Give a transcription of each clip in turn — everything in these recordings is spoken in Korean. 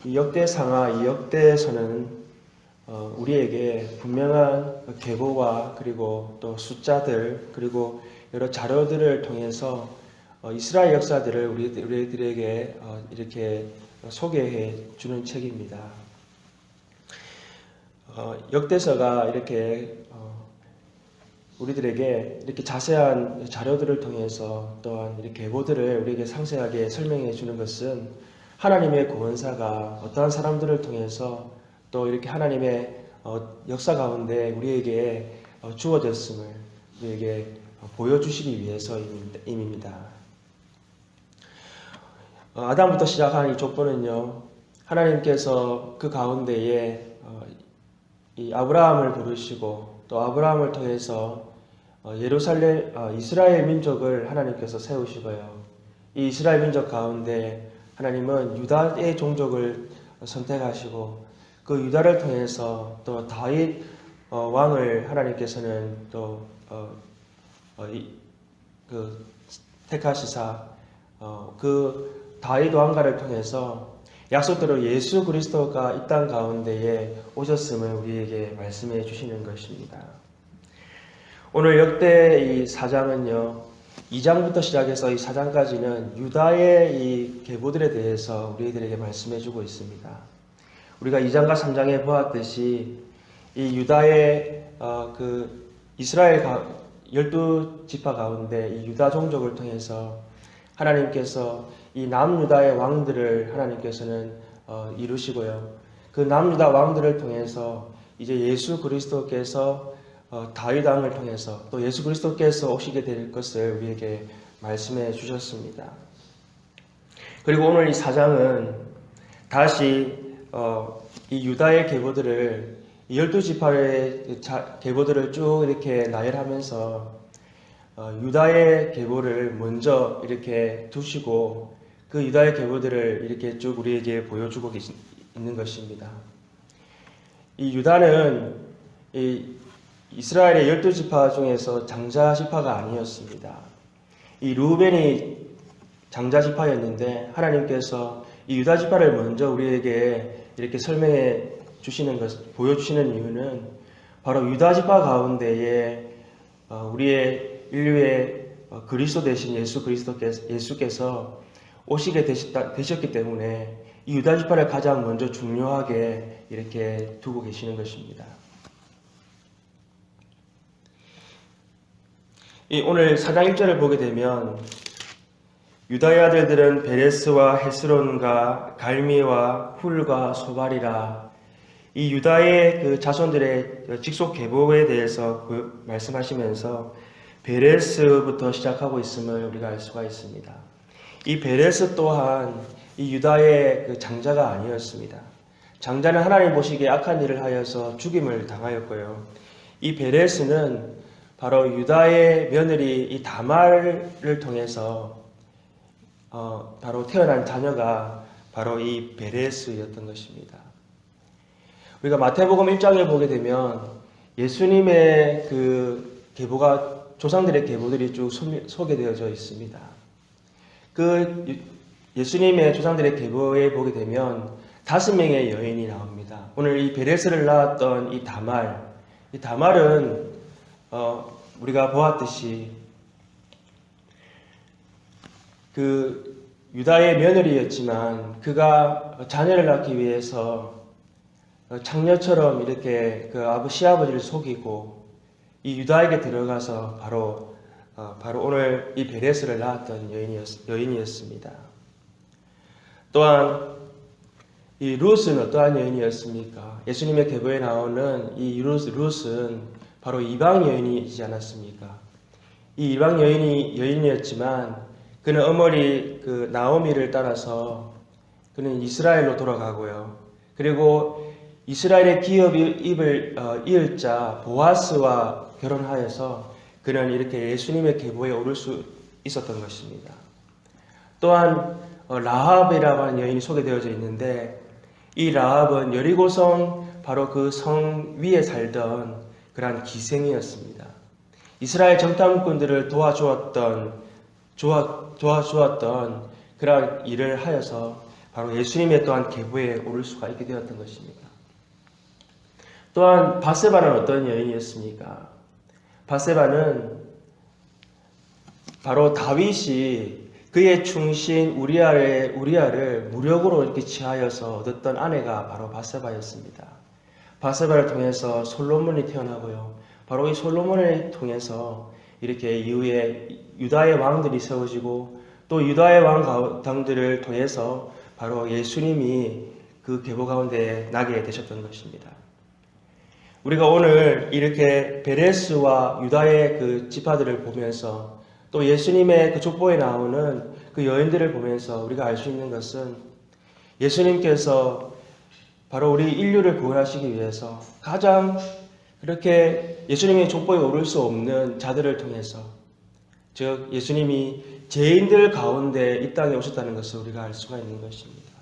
이 역대상하, 이 역대서는 우리에게 분명한 계보와 그리고 또 숫자들 그리고 여러 자료들을 통해서 이스라엘 역사들을 우리들에게 이렇게 소개해 주는 책입니다. 역대서가 이렇게 우리들에게 이렇게 자세한 자료들을 통해서 또한 이렇게 계보들을 우리에게 상세하게 설명해 주는 것은 하나님의 구원사가 어떠한 사람들을 통해서 또 이렇게 하나님의 역사 가운데 우리에게 주어졌음을 우리에게 보여주시기 위해서임입니다. 아담부터 시작한 이 족보는요, 하나님께서 그 가운데에 이 아브라함을 부르시고 또 아브라함을 통해서 이스라엘 민족을 하나님께서 세우시고요. 이 이스라엘 민족 가운데 하나님은 유다의 종족을 선택하시고 그 유다를 통해서 또 다윗 왕을 하나님께서는 또 택하시사 그 다윗 왕가를 통해서 약속대로 예수 그리스도가 이 땅 가운데에 오셨음을 우리에게 말씀해 주시는 것입니다. 오늘 역대 이 4장은요, 2장부터 시작해서 이 4장까지는 유다의 이 계보들에 대해서 우리들에게 말씀해 주고 있습니다. 우리가 2장과 3장에 보았듯이 이 유다의 그 이스라엘 12지파 가운데 이 유다 종족을 통해서 하나님께서 이 남유다의 왕들을 하나님께서는 이루시고요. 그 남유다 왕들을 통해서 이제 예수 그리스도께서 다윗 왕을 통해서 또 예수 그리스도께서 오시게 될 것을 우리에게 말씀해 주셨습니다. 그리고 오늘 이 4장은 다시 이 유다의 계보들을 12지파의 계보들을 쭉 이렇게 나열하면서 유다의 계보를 먼저 이렇게 두시고 그 유다의 계보들을 이렇게 쭉 우리에게 보여주고 있는 것입니다. 이 유다는 이 이스라엘의 12지파 중에서 장자지파가 아니었습니다. 이 르우벤이 장자지파였는데 하나님께서 이 유다지파를 먼저 우리에게 이렇게 설명해 주시는 것, 보여주시는 이유는 바로 유다지파 가운데에 우리의 인류의 그리스도 되신 예수께서 오시게 되셨기 때문에 이 유다지파를 가장 먼저 중요하게 이렇게 두고 계시는 것입니다. 오늘 4장 1절을 보게 되면 유다의 아들들은 베레스와 헤스론과 갈미와 훌과 소발이라, 이 유다의 그 자손들의 직속 계보에 대해서 말씀하시면서 베레스부터 시작하고 있음을 우리가 알 수가 있습니다. 이 베레스 또한 이 유다의 그 장자가 아니었습니다. 장자는 하나님 보시기에 악한 일을 하여서 죽임을 당하였고요. 이 베레스는 바로 유다의 며느리 이 다말을 통해서 바로 태어난 자녀가 바로 이 베레스였던 것입니다. 우리가 마태복음 1장을 보게 되면 예수님의 그 계보가 조상들의 계보들이 쭉 소개되어져 있습니다. 그 예수님의 조상들의 계보에 보게 되면 5명의 여인이 나옵니다. 오늘 이 베레스를 낳았던 이 다말은 우리가 보았듯이 그 유다의 며느리였지만 그가 자녀를 낳기 위해서 창녀처럼 이렇게 그 시아버지를 속이고 이 유다에게 들어가서 바로 오늘 이 베레스를 낳았던 여인이었습니다. 또한 이 룻은 어떠한 여인이었습니까? 예수님의 계보에 나오는 이 룻은 바로 이방 여인이지 않았습니까? 이 이방 여인이었지만 그는 어머니 그 나오미를 따라서 그는 이스라엘로 돌아가고요. 그리고 이스라엘의 기업을 이을 자 보아스와 결혼하여서 그는 이렇게 예수님의 계보에 오를 수 있었던 것입니다. 또한 라합이라고 하는 여인이 소개되어져 있는데 이 라합은 여리고성 바로 그 성 위에 살던 그러한 기생이었습니다. 이스라엘 정탐꾼들을 도와주었던 그러한 일을 하여서 바로 예수님의 또한 계보에 오를 수가 있게 되었던 것입니다. 또한 바세바는 어떤 여인이었습니까? 바세바는 바로 다윗이 그의 충신 우리아를 무력으로 이렇게 취하여서 얻었던 아내가 바로 바세바였습니다. 바세바를 통해서 솔로몬이 태어나고요. 바로 이 솔로몬을 통해서 이렇게 이후에 유다의 왕들이 세워지고 또 유다의 왕들을 통해서 바로 예수님이 그 계보 가운데 나게 되셨던 것입니다. 우리가 오늘 이렇게 베레스와 유다의 그 지파들을 보면서 또 예수님의 그 족보에 나오는 그 여인들을 보면서 우리가 알 수 있는 것은 예수님께서 바로 우리 인류를 구원하시기 위해서 가장 그렇게 예수님의 족보에 오를 수 없는 자들을 통해서, 즉 예수님이 죄인들 가운데 이 땅에 오셨다는 것을 우리가 알 수가 있는 것입니다.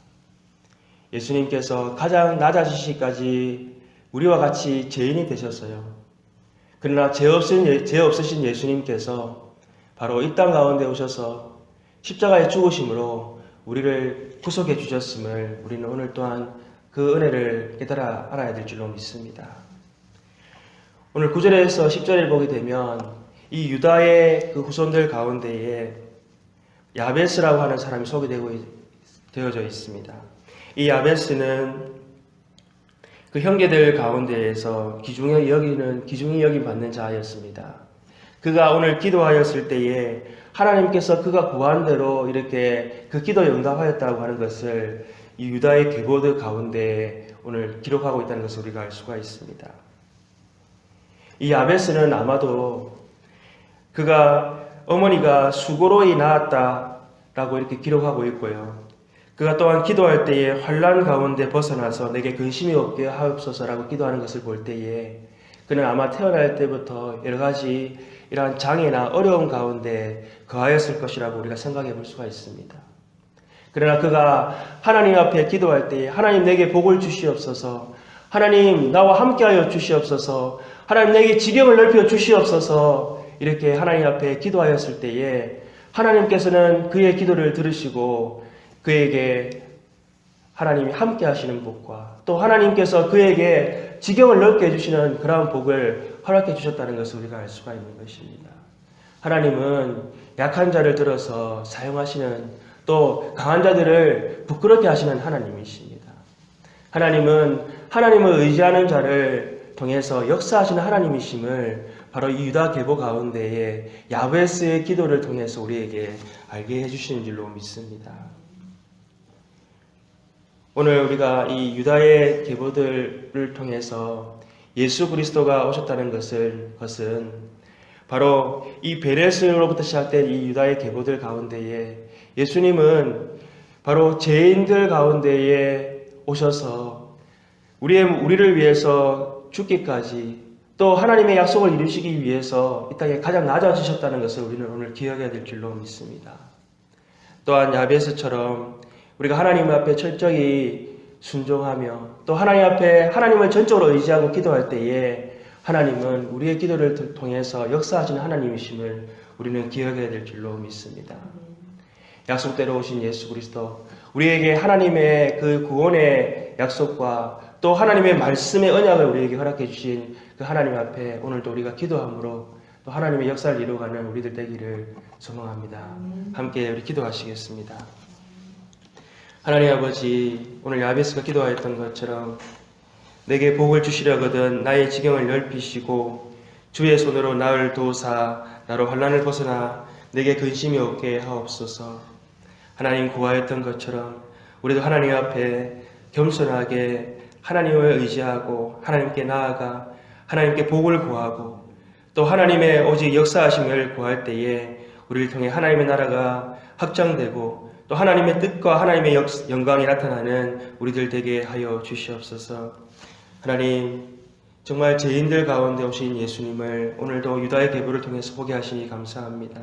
예수님께서 가장 낮아지시기까지 우리와 같이 죄인이 되셨어요. 그러나 죄 없으신 예수님께서 바로 이 땅 가운데 오셔서 십자가에 죽으심으로 우리를 구속해 주셨음을 우리는 오늘 또한 그 은혜를 깨달아 알아야 될 줄로 믿습니다. 오늘 9절에서 10절을 보게 되면 이 유다의 그 후손들 가운데에 야베스라고 하는 사람이 소개되어져 있습니다. 이 야베스는 그 형제들 가운데에서 귀중히 여김 받는 자였습니다. 그가 오늘 기도하였을 때에 하나님께서 그가 구한 대로 이렇게 그 기도에 응답하였다고 하는 것을 이 유다의 계보들 가운데 오늘 기록하고 있다는 것을 우리가 알 수가 있습니다. 이 야베스는 아마도 그가 어머니가 수고로이 낳았다라고 이렇게 기록하고 있고요. 그가 또한 기도할 때에 환난 가운데 벗어나서 내게 근심이 없게 하옵소서라고 기도하는 것을 볼 때에 그는 아마 태어날 때부터 여러 가지 이러한 장애나 어려움 가운데 거하였을 것이라고 우리가 생각해 볼 수가 있습니다. 그러나 그가 하나님 앞에 기도할 때에 하나님 내게 복을 주시옵소서, 하나님 나와 함께하여 주시옵소서, 하나님 내게 지경을 넓혀 주시옵소서 이렇게 하나님 앞에 기도하였을 때에 하나님께서는 그의 기도를 들으시고 그에게 하나님이 함께 하시는 복과 또 하나님께서 그에게 지경을 넓게 해주시는 그러한 복을 허락해 주셨다는 것을 우리가 알 수가 있는 것입니다. 하나님은 약한 자를 들어서 사용하시는 또 강한 자들을 부끄럽게 하시는 하나님이십니다. 하나님은 하나님을 의지하는 자를 통해서 역사하시는 하나님이심을 바로 이 유다 계보 가운데에 야베스의 기도를 통해서 우리에게 알게 해주시는 줄로 믿습니다. 오늘 우리가 이 유다의 계보들을 통해서 예수 그리스도가 오셨다는 것은 바로 이 베레스로부터 시작된 이 유다의 계보들 가운데에 예수님은 바로 죄인들 가운데에 오셔서 우리를 위해서 죽기까지 또 하나님의 약속을 이루시기 위해서 이 땅에 가장 낮아지셨다는 것을 우리는 오늘 기억해야 될 줄로 믿습니다. 또한 야베스처럼 우리가 하나님 앞에 철저히 순종하며 또 하나님 앞에 하나님을 전적으로 의지하고 기도할 때에 하나님은 우리의 기도를 통해서 역사하시는 하나님이심을 우리는 기억해야 될 줄로 믿습니다. 약속대로 오신 예수 그리스도, 우리에게 하나님의 그 구원의 약속과 또 하나님의 말씀의 언약을 우리에게 허락해 주신 그 하나님 앞에 오늘도 우리가 기도함으로 또 하나님의 역사를 이루어가는 우리들 되기를 소망합니다. 함께 우리 기도하시겠습니다. 하나님 아버지, 오늘 야베스가 기도하였던 것처럼 내게 복을 주시려거든 나의 지경을 넓히시고 주의 손으로 나를 도우사 나로 환난을 벗어나 내게 근심이 없게 하옵소서. 하나님 구하였던 것처럼 우리도 하나님 앞에 겸손하게 하나님을 의지하고 하나님께 나아가 하나님께 복을 구하고 또 하나님의 오직 역사하심을 구할 때에 우리를 통해 하나님의 나라가 확장되고 또 하나님의 뜻과 하나님의 영광이 나타나는 우리들 되게 하여 주시옵소서. 하나님, 정말 죄인들 가운데 오신 예수님을 오늘도 유다의 계보를 통해서 보게 하시니 감사합니다.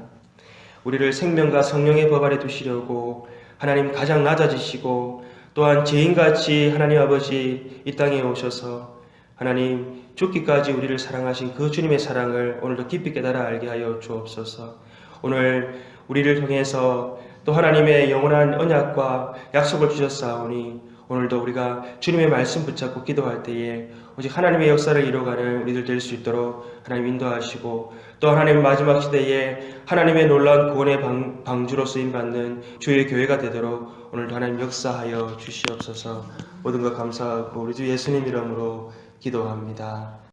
우리를 생명과 성령의 법 아래 두시려고 하나님 가장 낮아지시고 또한 죄인같이 하나님 아버지 이 땅에 오셔서 하나님 죽기까지 우리를 사랑하신 그 주님의 사랑을 오늘도 깊이 깨달아 알게 하여 주옵소서. 오늘 우리를 통해서 또 하나님의 영원한 언약과 약속을 주셨사오니 오늘도 우리가 주님의 말씀 붙잡고 기도할 때에 오직 하나님의 역사를 이루어가는 우리들 될 수 있도록 하나님 인도하시고 또 하나님 마지막 시대에 하나님의 놀라운 구원의 방주로 쓰임받는 주의 교회가 되도록 오늘도 하나님 역사하여 주시옵소서. 모든 것 감사하고 우리 주 예수님 이름으로 기도합니다.